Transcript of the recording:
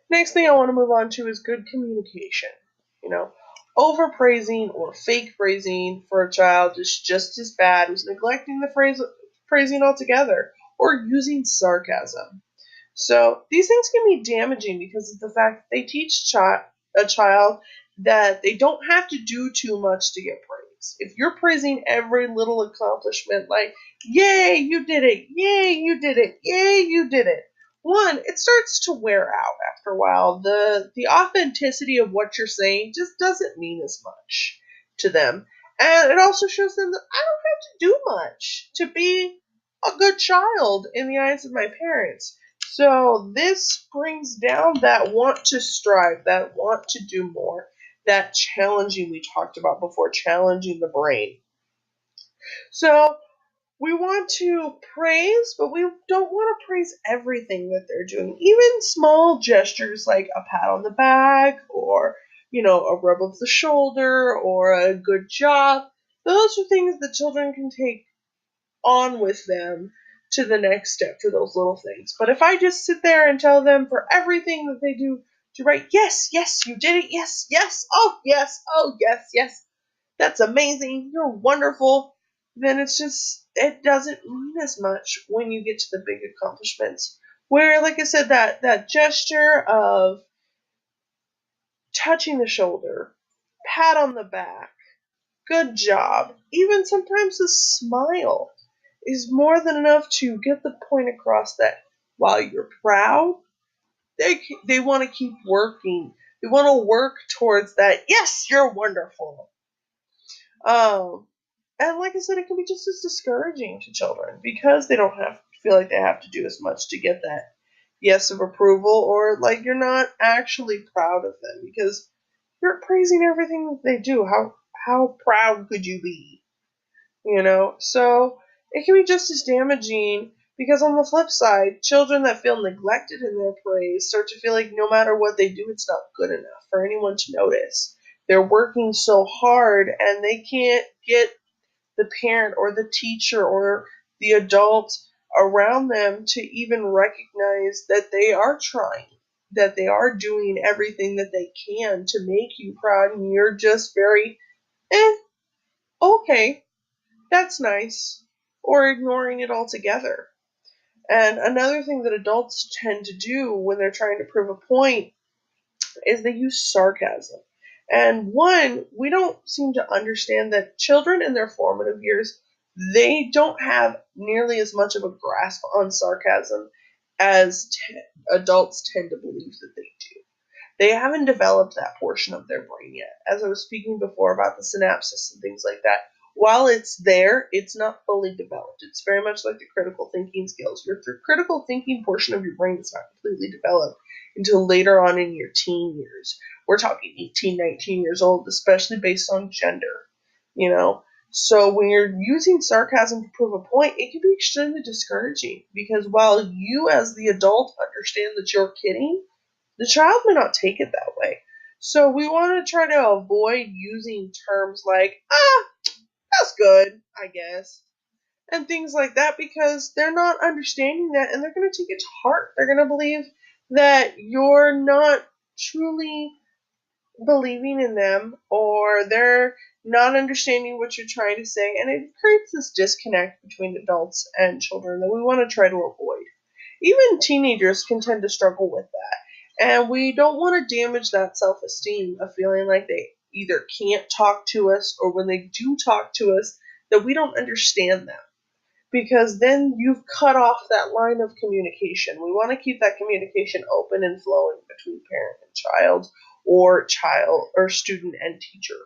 Next thing I want to move on to is good communication. You know, overpraising or fake praising for a child is just as bad as neglecting the praising altogether or using sarcasm. So these things can be damaging because of the fact that they teach a child that they don't have to do too much to get praise. If you're praising every little accomplishment, like, yay, you did it, yay, you did it, yay, you did it, one, it starts to wear out after a while. The authenticity of what you're saying just doesn't mean as much to them. And it also shows them that I don't have to do much to be a good child in the eyes of my parents. So this brings down that want to strive, that want to do more, that challenging we talked about before, challenging the brain. So we want to praise, but we don't want to praise everything that they're doing. Even small gestures like a pat on the back or, a rub of the shoulder or a good job. Those are things that children can take on with them to the next step for those little things. But if I just sit there and tell them for everything that they do to write, yes, yes, you did it, yes, yes, oh, yes, yes, that's amazing, you're wonderful, then it doesn't mean as much when you get to the big accomplishments. Where, like I said, that gesture of touching the shoulder, pat on the back, good job, even sometimes a smile is more than enough to get the point across that while you're proud, they want to keep working. They want to work towards that. Yes, you're wonderful. Um, and like I said, it can be just as discouraging to children because they don't have feel like they have to do as much to get that yes of approval, or like you're not actually proud of them because you're praising everything that they do. How proud could you be? So it can be just as damaging because on the flip side, children that feel neglected in their praise start to feel like no matter what they do, it's not good enough for anyone to notice. They're working so hard and they can't get the parent or the teacher or the adult around them to even recognize that they are trying, that they are doing everything that they can to make you proud, and you're just very, okay, that's nice, or ignoring it altogether. And another thing that adults tend to do when they're trying to prove a point is they use sarcasm. And one, we don't seem to understand that children in their formative years, they don't have nearly as much of a grasp on sarcasm as adults tend to believe that they do. They haven't developed that portion of their brain yet. As I was speaking before about the synapses and things like that, while it's there, it's not fully developed. It's very much like the critical thinking skills. Your critical thinking portion of your brain is not completely developed until later on in your teen years. We're talking 18, 19 years old, especially based on gender, you know. So when you're using sarcasm to prove a point, it can be extremely discouraging because while you as the adult understand that you're kidding, the child may not take it that way. So we want to try to avoid using terms like, that's good, I guess, and things like that because they're not understanding that and they're going to take it to heart. They're going to believe that you're not truly believing in them or they're not understanding what you're trying to say. And it creates this disconnect between adults and children that we want to try to avoid. Even teenagers can tend to struggle with that. And we don't want to damage that self esteem of feeling like they either can't talk to us or when they do talk to us, that we don't understand them. Because then you've cut off that line of communication. We want to keep that communication open and flowing between parent and child or student and teacher.